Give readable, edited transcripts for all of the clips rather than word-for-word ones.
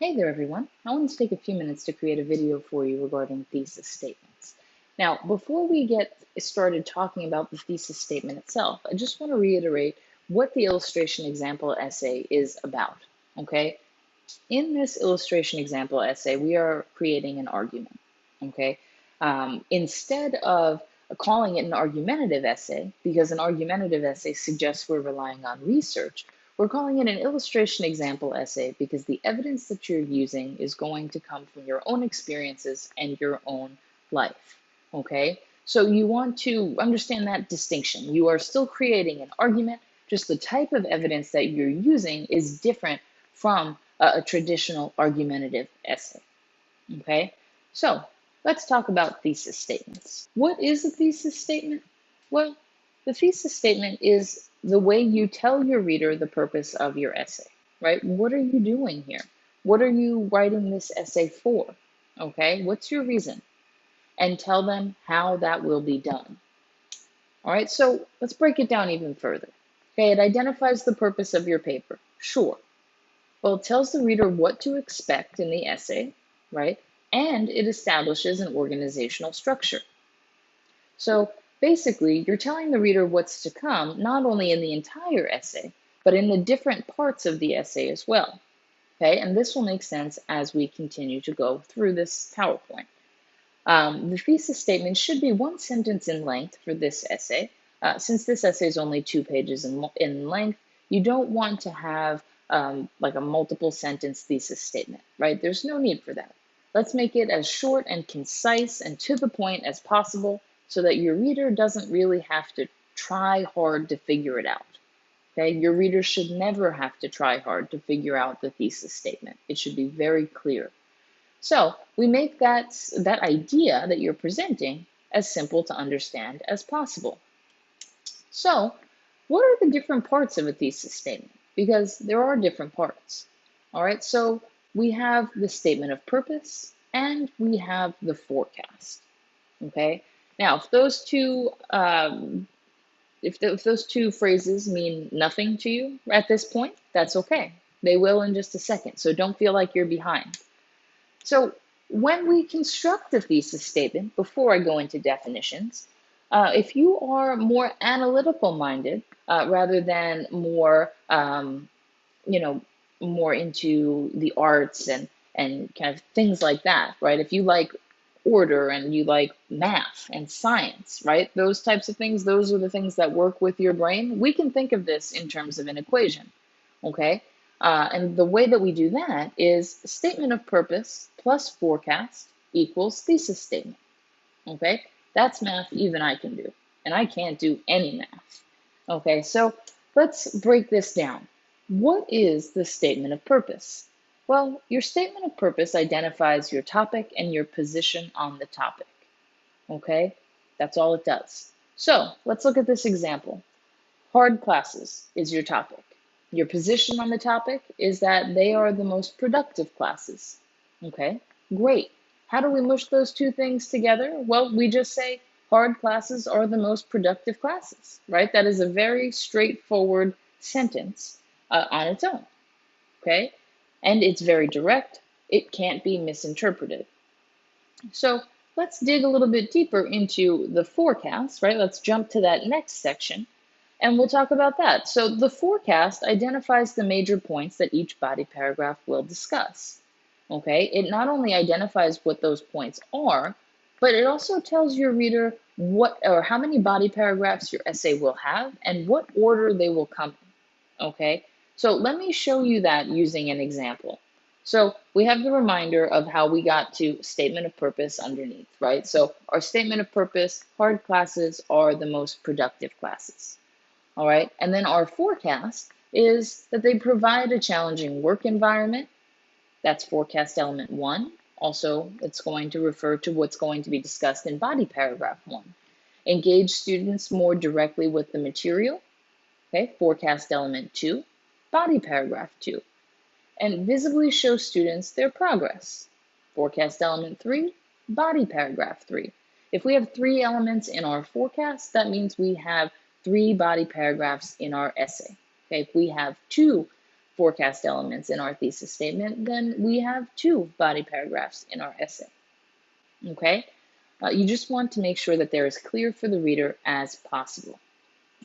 Hey there, everyone. I wanted to take a few minutes to create a video for you regarding thesis statements. Now, before we get started talking about the thesis statement itself, I just want to reiterate what the illustration example essay is about, okay? In this illustration example essay, we are creating an argument, okay? Instead of calling it an argumentative essay, because an argumentative essay suggests we're relying on research, we're calling it an illustration example essay because the evidence that you're using is going to come from your own experiences and your own life, okay? So you want to understand that distinction. You are still creating an argument, just the type of evidence that you're using is different from a traditional argumentative essay, okay? So let's talk about thesis statements. What is a thesis statement? Well, the thesis statement is the way you tell your reader the purpose of your essay, right? What are you doing here? What are you writing this essay for? Okay, what's your reason? And tell them how that will be done. All right, so let's break it down even further. Okay, it identifies the purpose of your paper. Sure. Well, it tells the reader what to expect in the essay, right? And it establishes an organizational structure. So basically, you're telling the reader what's to come, not only in the entire essay, but in the different parts of the essay as well. Okay, and this will make sense as we continue to go through this PowerPoint. The thesis statement should be one sentence in length for this essay. Since this essay is only 2 pages in length, you don't want to have like a multiple sentence thesis statement, right? There's no need for that. Let's make it as short and concise and to the point as possible so that your reader doesn't really have to try hard to figure it out. Okay, your reader should never have to try hard to figure out the thesis statement. It should be very clear. So we make that idea that you're presenting as simple to understand as possible. So what are the different parts of a thesis statement? Because there are different parts. All right, so we have the statement of purpose and we have the forecast. Okay, now if those two if those two phrases mean nothing to you at this point, that's okay. They will in just a second, so don't feel like you're behind. So when we construct the thesis statement, before I go into definitions, if you are more analytical minded rather than more, more into the arts and kind of things like that, right? If you like order and you like math and science, right? Those types of things, those are the things that work with your brain. We can think of this in terms of an equation, okay? And the way that we do that is statement of purpose plus forecast equals thesis statement, okay? That's math even I can do, and I can't do any math, okay? So let's break this down. What is the statement of purpose? Well, your statement of purpose identifies your topic and your position on the topic, okay? That's all it does. So let's look at this example. Hard classes is your topic. Your position on the topic is that they are the most productive classes. Okay, great. How do we mush those two things together? Well, we just say hard classes are the most productive classes, right? That is a very straightforward sentence on its own, okay? And it's very direct. It can't be misinterpreted. So let's dig a little bit deeper into the forecast, right? Let's jump to that next section and we'll talk about that. So the forecast identifies the major points that each body paragraph will discuss. Okay, it not only identifies what those points are, but it also tells your reader what or how many body paragraphs your essay will have and what order they will come in. Okay, so let me show you that using an example. So we have the reminder of how we got to statement of purpose underneath, right? So our statement of purpose, hard classes are the most productive classes. All right, and then our forecast is that they provide a challenging work environment. That's forecast element 1. Also, it's going to refer to what's going to be discussed in body paragraph 1. Engage students more directly with the material. Okay, forecast element 2, body paragraph 2. And visibly show students their progress. Forecast element 3, body paragraph 3. If we have 3 elements in our forecast, that means we have 3 body paragraphs in our essay. Okay, if we have 2 forecast elements in our thesis statement, then we have 2 body paragraphs in our essay. Okay? You just want to make sure that they're as clear for the reader as possible.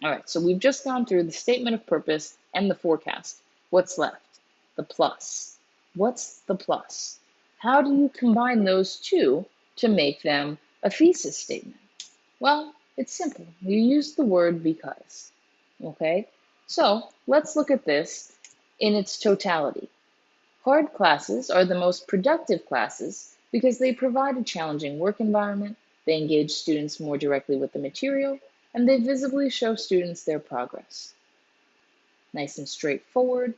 All right, so we've just gone through the statement of purpose and the forecast. What's left? The plus. What's the plus? How do you combine those two to make them a thesis statement? Well, it's simple. You use the word because. Okay? So let's look at this in its totality. Hard classes are the most productive classes because they provide a challenging work environment, they engage students more directly with the material, and they visibly show students their progress. Nice and straightforward.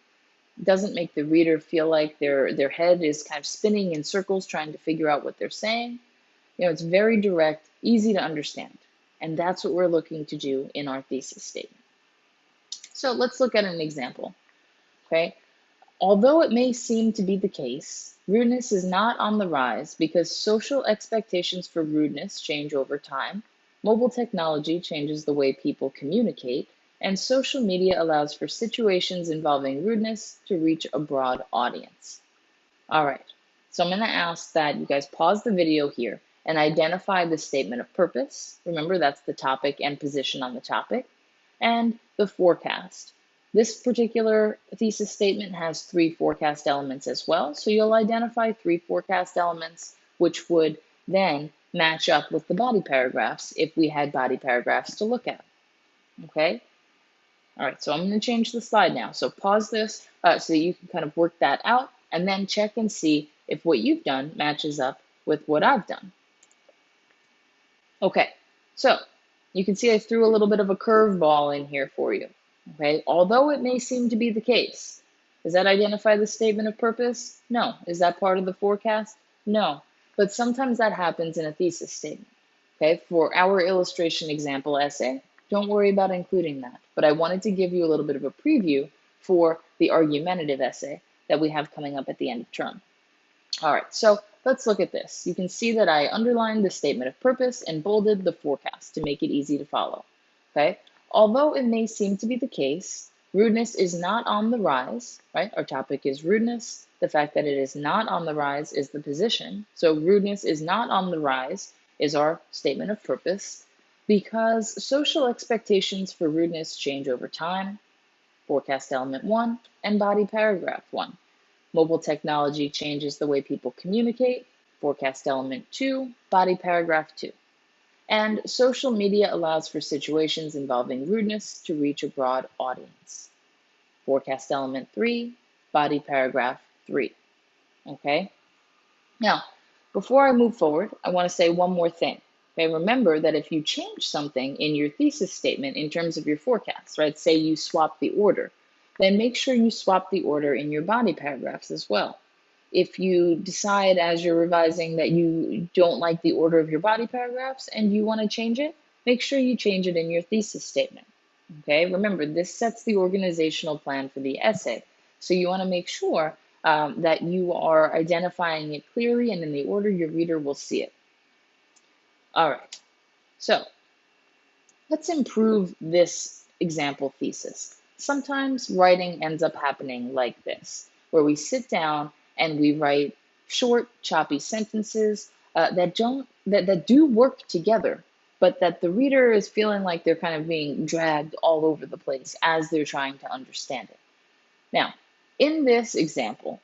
Doesn't make the reader feel like their head is kind of spinning in circles trying to figure out what they're saying. It's very direct, easy to understand. And that's what we're looking to do in our thesis statement. So let's look at an example. Okay. Although it may seem to be the case, rudeness is not on the rise because social expectations for rudeness change over time, mobile technology changes the way people communicate, and social media allows for situations involving rudeness to reach a broad audience. All right, so I'm going to ask that you guys pause the video here and identify the statement of purpose. Remember, that's the topic and position on the topic, and the forecast. This particular thesis statement has 3 forecast elements as well, so you'll identify 3 forecast elements, which would then match up with the body paragraphs if we had body paragraphs to look at. Okay? All right, so I'm going to change the slide now. So pause this so that you can kind of work that out, and then check and see if what you've done matches up with what I've done. Okay, so you can see I threw a little bit of a curveball in here for you. Okay, although it may seem to be the case. Does that identify the statement of purpose? No. Is that part of the forecast? No. But sometimes that happens in a thesis statement. Okay, for our illustration example essay, don't worry about including that. But I wanted to give you a little bit of a preview for the argumentative essay that we have coming up at the end of term. All right, so let's look at this. You can see that I underlined the statement of purpose and bolded the forecast to make it easy to follow. Okay, although it may seem to be the case, rudeness is not on the rise, right? Our topic is rudeness. The fact that it is not on the rise is the position. So rudeness is not on the rise is our statement of purpose because social expectations for rudeness change over time. Forecast element 1 and body paragraph 1. Mobile technology changes the way people communicate. Forecast element 2, body paragraph 2. And social media allows for situations involving rudeness to reach a broad audience. Forecast element 3, body paragraph 3. Okay? Now, before I move forward, I want to say one more thing. Okay, remember that if you change something in your thesis statement in terms of your forecast, right? Say you swap the order, then make sure you swap the order in your body paragraphs as well. If you decide as you're revising that you don't like the order of your body paragraphs and you want to change it, make sure you change it in your thesis statement. Okay, remember, this sets the organizational plan for the essay. So you want to make sure that you are identifying it clearly and in the order your reader will see it. All right, so let's improve this example thesis. Sometimes writing ends up happening like this, where we sit down and we write short, choppy sentences that do work together, but that the reader is feeling like they're kind of being dragged all over the place as they're trying to understand it. Now, in this example,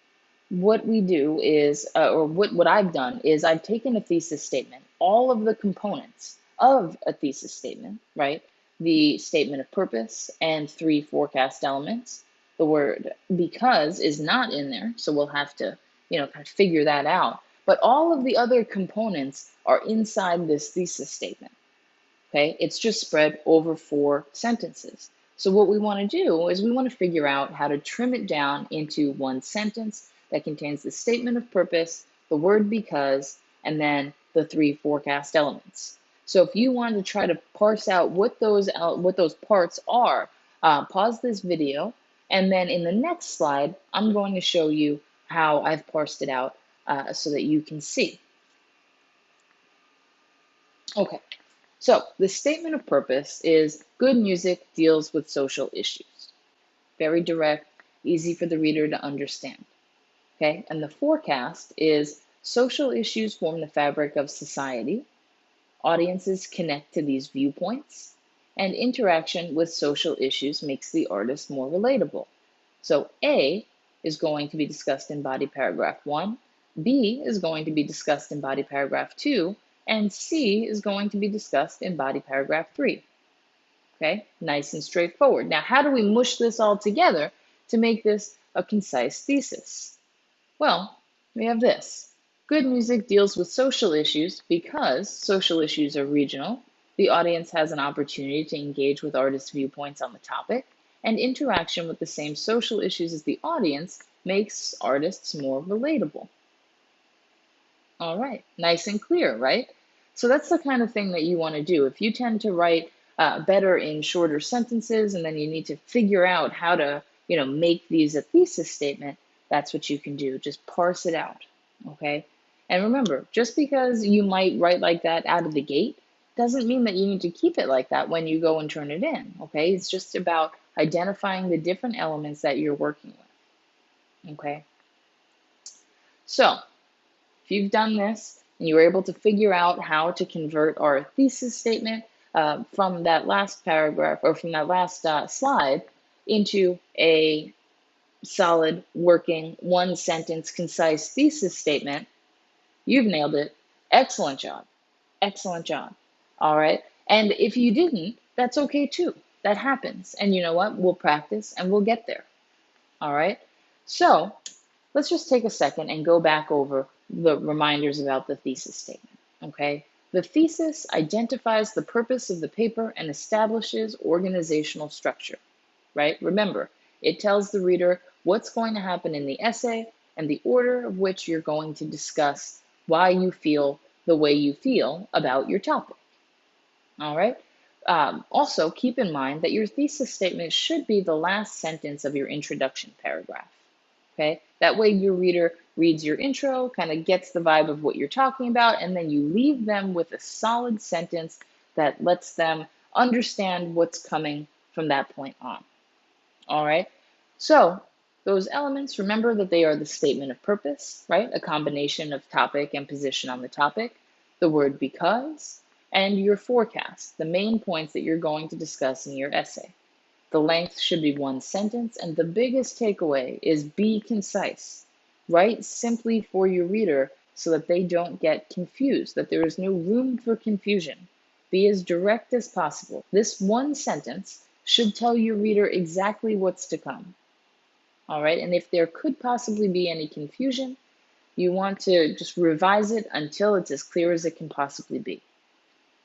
what we do is, or what I've done is I've taken a thesis statement, all of the components of a thesis statement, right? The statement of purpose and 3 forecast elements. The word because is not in there, so we'll have to, kind of figure that out. But all of the other components are inside this thesis statement, okay? It's just spread over 4 sentences. So what we want to do is we want to figure out how to trim it down into 1 sentence that contains the statement of purpose, the word because, and then the 3 forecast elements. So if you want to try to parse out what those parts are, pause this video, and then in the next slide, I'm going to show you how I've parsed it out so that you can see. Okay, so the statement of purpose is good music deals with social issues. Very direct, easy for the reader to understand. Okay, and the forecast is social issues form the fabric of society, audiences connect to these viewpoints, and interaction with social issues makes the artist more relatable. So A is going to be discussed in body paragraph 1, B is going to be discussed in body paragraph 2, and C is going to be discussed in body paragraph 3. Okay, nice and straightforward. Now, how do we mush this all together to make this a concise thesis? Well, we have this. Good music deals with social issues because social issues are regional. The audience has an opportunity to engage with artists' viewpoints on the topic, and interaction with the same social issues as the audience makes artists more relatable. All right, nice and clear, right? So that's the kind of thing that you want to do. If you tend to write better in shorter sentences, and then you need to figure out how to, make these a thesis statement, that's what you can do. Just parse it out, okay? And remember, just because you might write like that out of the gate doesn't mean that you need to keep it like that when you go and turn it in, okay? It's just about identifying the different elements that you're working with, okay? So, if you've done this and you were able to figure out how to convert our thesis statement from that last paragraph or from that last slide into a solid, working, one sentence, concise thesis statement, you've nailed it. Excellent job. Excellent job. All right. And if you didn't, that's okay too. That happens. And you know what? We'll practice and we'll get there. All right. So let's just take a second and go back over the reminders about the thesis statement, okay? The thesis identifies the purpose of the paper and establishes organizational structure, right? Remember, it tells the reader what's going to happen in the essay and the order of which you're going to discuss why you feel the way you feel about your topic, all right? Also, keep in mind that your thesis statement should be the last sentence of your introduction paragraph. Okay, that way your reader reads your intro, kind of gets the vibe of what you're talking about, and then you leave them with a solid sentence that lets them understand what's coming from that point on. All right, so those elements, remember that they are the statement of purpose, right? A combination of topic and position on the topic, the word because, and your forecast, the main points that you're going to discuss in your essay. The length should be one sentence, and the biggest takeaway is be concise. Write simply for your reader so that they don't get confused, that there is no room for confusion. Be as direct as possible. This one sentence should tell your reader exactly what's to come. All right, and if there could possibly be any confusion, you want to just revise it until it's as clear as it can possibly be.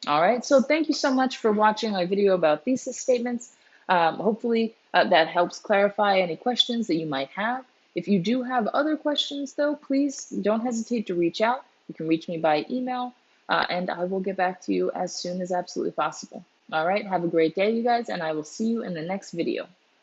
All right, so thank you so much for watching my video about thesis statements. Hopefully that helps clarify any questions that you might have. If you do have other questions, though, please don't hesitate to reach out. You can reach me by email, and I will get back to you as soon as absolutely possible. All right, have a great day, you guys, and I will see you in the next video.